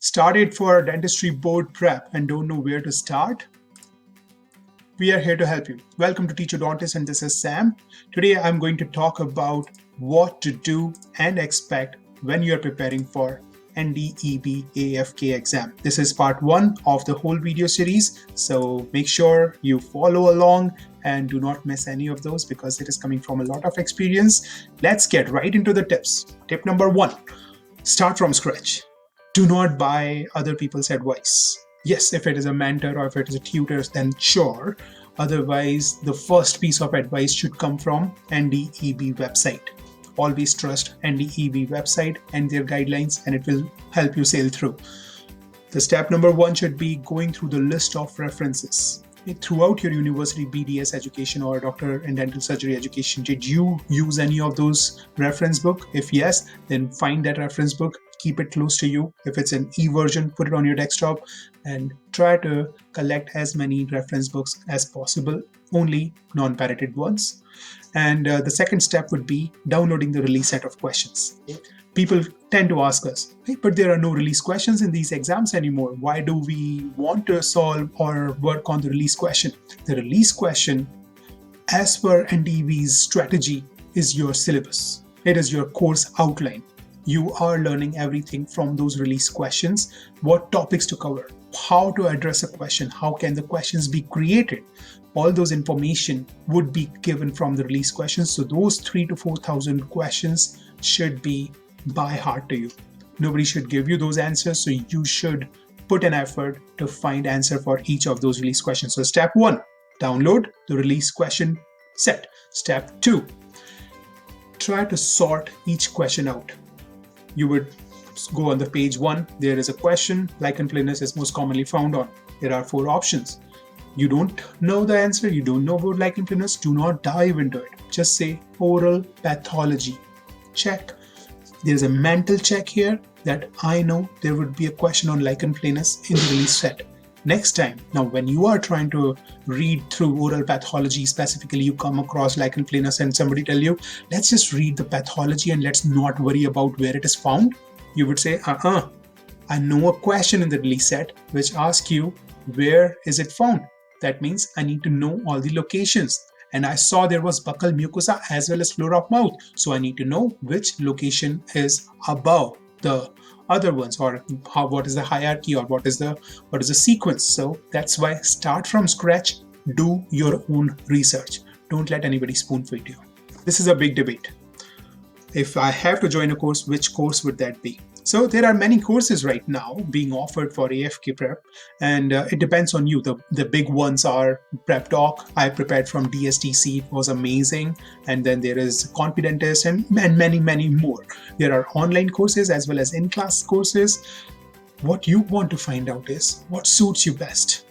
Started for dentistry board prep and don't know where to start? We are here to help you. Welcome to Teachodontist and this is Sam. Today I'm going to talk about what to do and expect when you're preparing for NDEB AFK exam. This is part 1 of the whole video series, so make sure you follow along and do not miss any of those because it is coming from a lot of experience. Let's get right into the tips. Tip number 1, start from scratch. Do not buy other people's advice. Yes, if it is a mentor or if it is a tutor, then sure. Otherwise, the first piece of advice should come from NDEB website. Always trust NDEB website and their guidelines, and it will help you sail through. The step number 1 should be going through the list of references. Throughout your university BDS education or doctor in dental surgery education, did you use any of those reference book? If yes, then find that reference book, keep it close to you. If it's an e-version, put it on your desktop and try to collect as many reference books as possible, only non-pirated ones. And the second step would be downloading the release set of questions. People tend to ask us, hey, but there are no release questions in these exams anymore. Why do we want to solve or work on the release question? The release question, as per NDEB's strategy, is your syllabus. It is your course outline. You are learning everything from those release questions, what topics to cover, how to address a question, how can the questions be created. All those information would be given from the release questions. So those 3,000 to 4,000 questions should be by heart to you. Nobody should give you those answers, so you should put an effort to find answer for each of those release questions. So step 1, download the release question set. Step 2, try to sort each question out. You would go on the page 1, there is a question, lichen planus is most commonly found on. There are 4 options. You don't know the answer, you don't know about lichen planus, do not dive into it. Just say oral pathology. Check. There's a mental check here that I know there would be a question on lichen planus in the release set. Next time, now when you are trying to read through oral pathology, specifically you come across lichen planus and somebody tell you, let's just read the pathology and let's not worry about where it is found. You would say, I know a question in the release set which asks you, where is it found? That means I need to know all the locations. And I saw there was buccal mucosa as well as flora of mouth. So I need to know which location is above the other ones, or what is the hierarchy, or what is the sequence. So that's why start from scratch, do your own research. Don't let anybody spoon feed you. This is a big debate. If I have to join a course, which course would that be? So there are many courses right now being offered for AFK prep, and it depends on you. The big ones are Prep Doc. I prepared from DSTC. It was amazing. And then there is ConfidentDentist and many, many more. There are online courses as well as in-class courses. What you want to find out is what suits you best.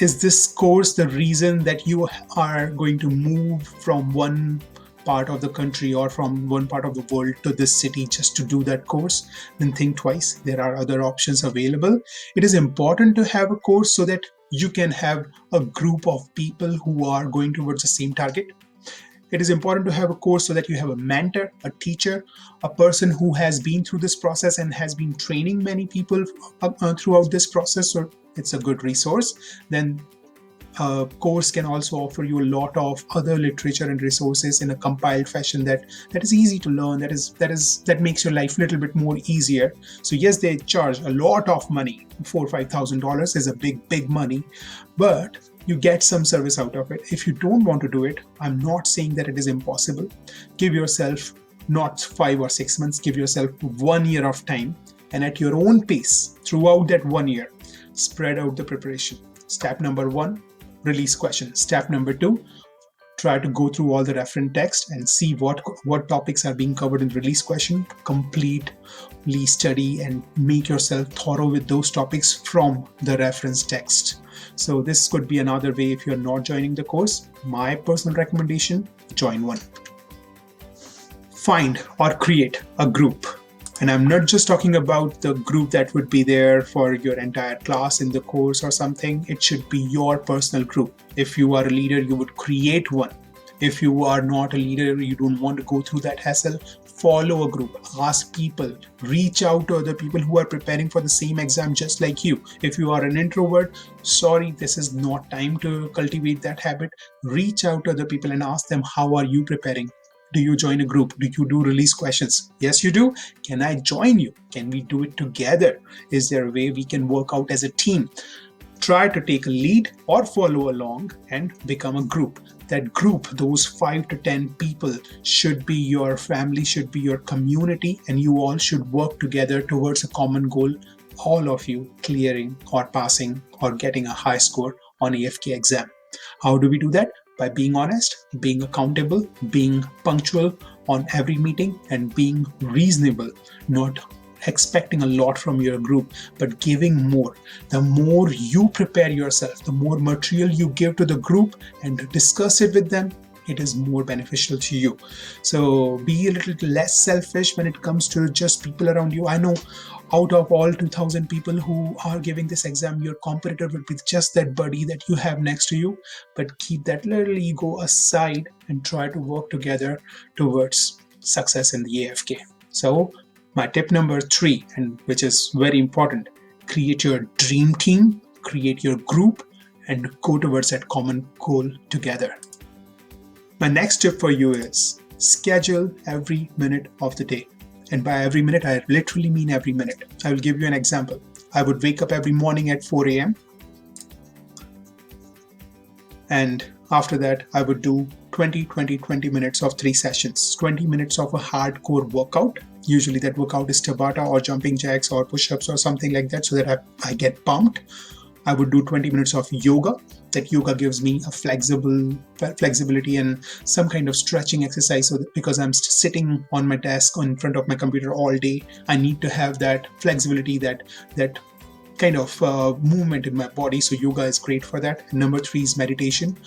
Is this course the reason that you are going to move from one part of the country or from one part of the world to this city just to do that course? Then think twice. There are other options available. It is important to have a course so that you can have a group of people who are going towards the same target. It is important to have a course so that you have a mentor, a teacher, a person who has been through this process and has been training many people throughout this process. So it's a good resource. Then a course can also offer you a lot of other literature and resources in a compiled fashion that is easy to learn, that makes your life a little bit more easier. So yes, they charge a lot of money. $4,000 or $5,000 is a big money, but you get some service out of it. If you don't want to do it, I'm not saying that it is impossible. Give yourself not 5 or 6 months, give yourself 1 year of time, and at your own pace throughout that 1 year, spread out the preparation. Step number 1, release question. Step number 2, try to go through all the reference text and see what topics are being covered in the release question. Completely study and make yourself thorough with those topics from the reference text. So this could be another way if you're not joining the course. My personal recommendation, join one. Find or create a group. And I'm not just talking about the group that would be there for your entire class in the course or something. It should be your personal group. If you are a leader, you would create one. If you are not a leader, you don't want to go through that hassle, follow a group, ask people, reach out to other people who are preparing for the same exam just like you. If you are an introvert, sorry, this is not time to cultivate that habit. Reach out to other people and ask them, how are you preparing? Do you join a group? Do you do release questions? Yes, you do. Can I join you? Can we do it together? Is there a way we can work out as a team? Try to take a lead or follow along and become a group. That group, those 5 to 10 people, should be your family, should be your community, and you all should work together towards a common goal, all of you clearing or passing or getting a high score on AFK exam. How do we do that? By being honest, being accountable, being punctual on every meeting, and being reasonable, not expecting a lot from your group, but giving more. The more you prepare yourself, the more material you give to the group and discuss it with them, it is more beneficial to you. So be a little less selfish when it comes to just people around you. I know out of all 2,000 people who are giving this exam, your competitor will be just that buddy that you have next to you. But keep that little ego aside and try to work together towards success in the AFK. So my tip number 3, and which is very important, create your dream team, create your group, and go towards that common goal together. My next tip for you is schedule every minute of the day. And by every minute, I literally mean every minute. I will give you an example. I would wake up every morning at 4 a.m. And after that, I would do 20 minutes of 3 sessions, 20 minutes of a hardcore workout. Usually that workout is Tabata or jumping jacks or push-ups or something like that, so that I get pumped. I would do 20 minutes of yoga. That yoga gives me a flexibility and some kind of stretching exercise, so that because I'm sitting on my desk in front of my computer all day, I need to have that flexibility, that kind of movement in my body. So yoga is great for that. And number 3 is meditation.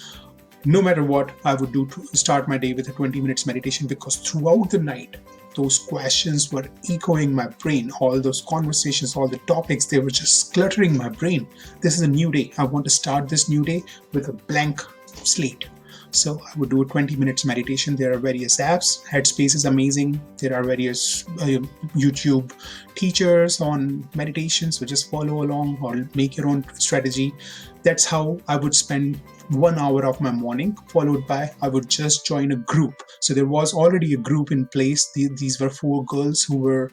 No matter what, I would do to start my day with a 20 minutes meditation, because throughout the night, those questions were echoing my brain. All those conversations, all the topics, they were just cluttering my brain. This is a new day. I want to start this new day with a blank slate. So I would do a 20 minutes meditation. There are various apps. Headspace is amazing. There are various YouTube teachers on meditation. So just follow along or make your own strategy. That's how I would spend 1 hour of my morning, followed by I would just join a group. So there was already a group in place. These were 4 girls who were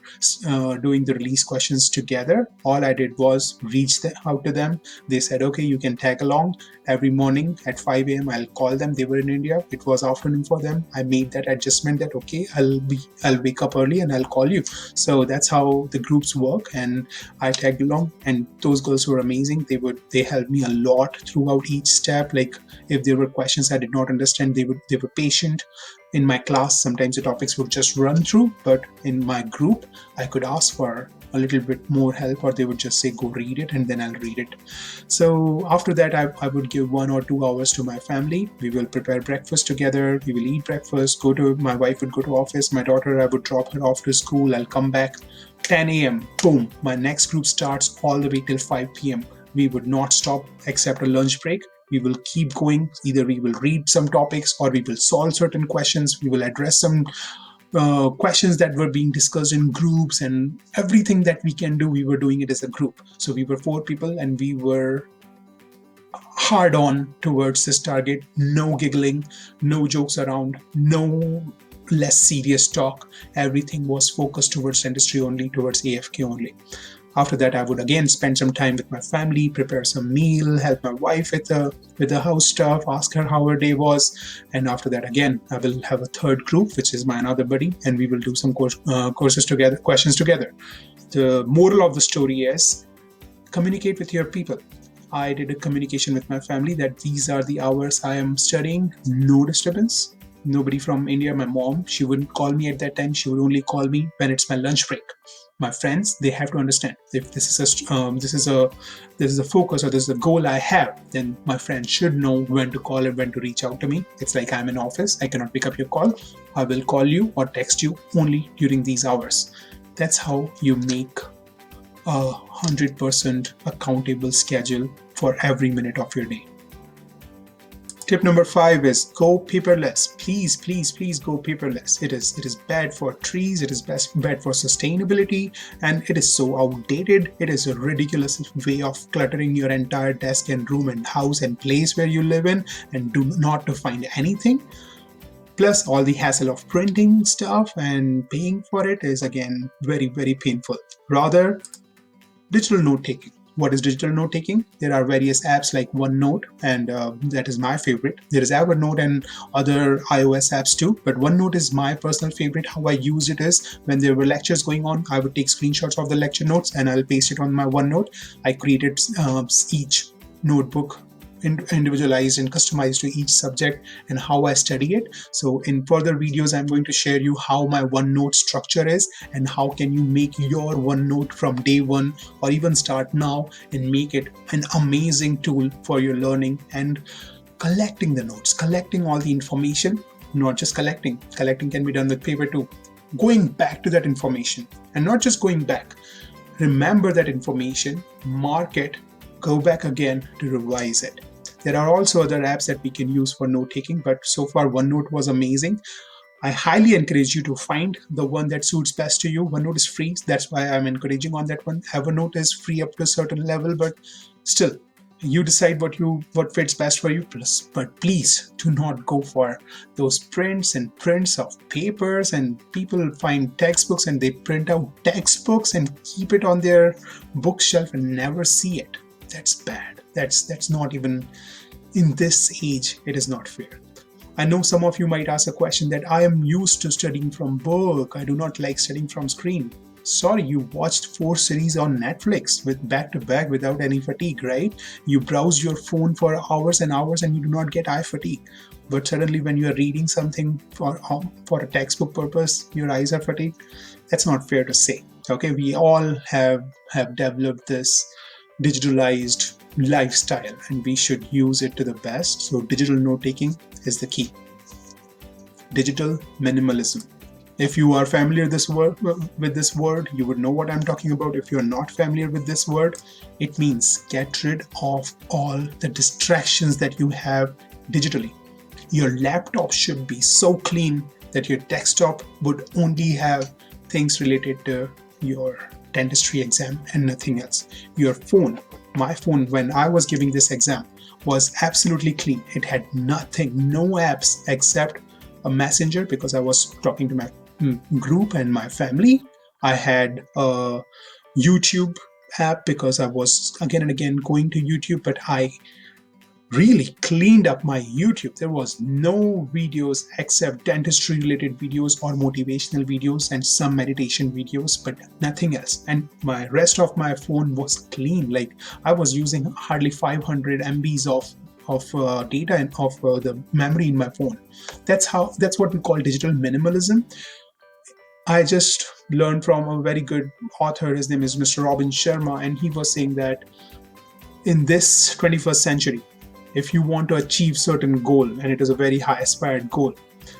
doing the release questions together. All I did was reach out to them. They said, okay, you can tag along. Every morning at 5 a.m. I'll call them. They were in India. It was afternoon for them. I made that adjustment that, okay, I'll wake up early and I'll call you. So that's how the groups work. And I tagged along, and those girls were amazing. They helped me a lot throughout each step. Like if there were questions I did not understand, they were patient. In my class, sometimes the topics would just run through, but in my group, I could ask for a little bit more help, or they would just say, go read it, and then I'll read it. So after that, I would give 1 or 2 hours to my family. We will prepare breakfast together. We will eat breakfast, my wife would go to office. My daughter, I would drop her off to school. I'll come back 10 a.m. Boom. My next group starts all the way till 5 p.m. We would not stop except a lunch break. We will keep going. Either we will read some topics, or we will solve certain questions. We will address some questions that were being discussed in groups, and everything that we can do, we were doing it as a group. So we were 4 people, and we were hard on towards this target. No giggling, no jokes around, no less serious talk. Everything was focused towards dentistry only, towards AFK only. After that, I would again spend some time with my family, prepare some meal, help my wife with the house stuff, ask her how her day was. And after that, again, I will have a third group, which is my another buddy, and we will do some courses together, questions together. The moral of the story is communicate with your people. I did a communication with my family that these are the hours I am studying, no disturbance. Nobody from India. My mom, she wouldn't call me at that time. She would only call me when it's my lunch break. My friends, they have to understand if this is a focus, or this is a goal I have, then my friends should know when to call and when to reach out to me. It's like I'm in office. I cannot pick up your call. I will call you or text you only during these hours. That's how you make a 100% accountable schedule for every minute of your day. Tip number 5 is go paperless. Please, please, please go paperless. It is bad for trees, it is bad for sustainability, and it is so outdated. It is a ridiculous way of cluttering your entire desk and room and house and place where you live in and do not to find anything. Plus all the hassle of printing stuff and paying for it is again very, very painful. Rather, digital note-taking. What is digital note-taking? There are various apps like OneNote, and that is my favorite. There is Evernote and other iOS apps too, but OneNote is my personal favorite. How I use it is when there were lectures going on, I would take screenshots of the lecture notes and I'll paste it on my OneNote. I created each notebook individualized and customized to each subject and how I study it. So in further videos, I'm going to share you how my OneNote structure is and how can you make your OneNote from day one or even start now and make it an amazing tool for your learning and collecting the notes, collecting all the information, not just collecting. Collecting can be done with paper too. Going back to that information and not just going back. Remember that information, mark it, go back again to revise it. There are also other apps that we can use for note-taking, but so far OneNote was amazing. I highly encourage you to find the one that suits best to you. OneNote is free, that's why I'm encouraging on that one. Evernote is free up to a certain level, but still, you decide what fits best for you. But please do not go for those prints of papers, and people find textbooks and they print out textbooks and keep it on their bookshelf and never see it. That's bad. That's not even in this age. It is not fair. I know some of you might ask a question that I am used to studying from book. I do not like studying from screen. Sorry, you watched 4 series on Netflix with back to back without any fatigue, right? You browse your phone for hours and hours and you do not get eye fatigue. But suddenly when you are reading something for a textbook purpose, your eyes are fatigued. That's not fair to say. Okay, we all have developed this digitalized lifestyle and we should use it to the best. So digital note-taking is the key. Digital minimalism. If you are familiar with this word, you would know what I'm talking about. If you're not familiar with this word, it means get rid of all the distractions that you have digitally. Your laptop should be so clean that your desktop would only have things related to your dentistry exam and nothing else. Your phone, my phone, when I was giving this exam, was absolutely clean. It had nothing, no apps except a messenger because I was talking to my group and my family. I had a YouTube app because I was again and again going to YouTube, but I really cleaned up my YouTube. There was no videos except dentistry related videos or motivational videos and some meditation videos, but nothing else. And my rest of my phone was clean. Like I was using hardly 500 MBs of data and of the memory in my phone. That's what we call digital minimalism. I just learned from a very good author. His name is Mr. Robin Sharma, and he was saying that in this 21st century, if you want to achieve certain goal, and it is a very high aspired goal,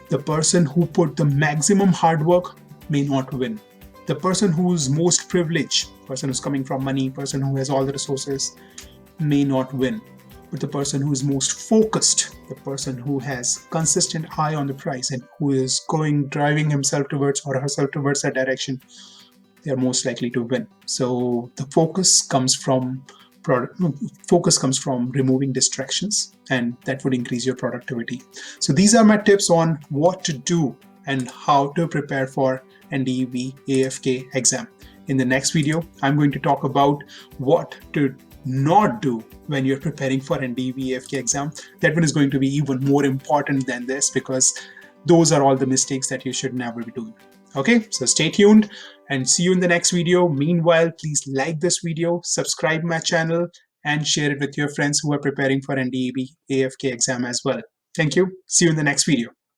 the person who put the maximum hard work may not win. The person who is most privileged, person who's coming from money, person who has all the resources, may not win. But the person who is most focused, the person who has consistent eye on the prize and who is driving himself towards or herself towards that direction, they are most likely to win. So the focus comes from removing distractions, and that would increase your productivity. So these are my tips on what to do and how to prepare for NDEB AFK exam. In the next video, I'm going to talk about what to not do when you're preparing for NDEB AFK exam. That one is going to be even more important than this because those are all the mistakes that you should never be doing. Okay, so stay tuned and see you in the next video. Meanwhile, please like this video, subscribe my channel, and share it with your friends who are preparing for NDEB AFK exam as well. Thank you. See you in the next video.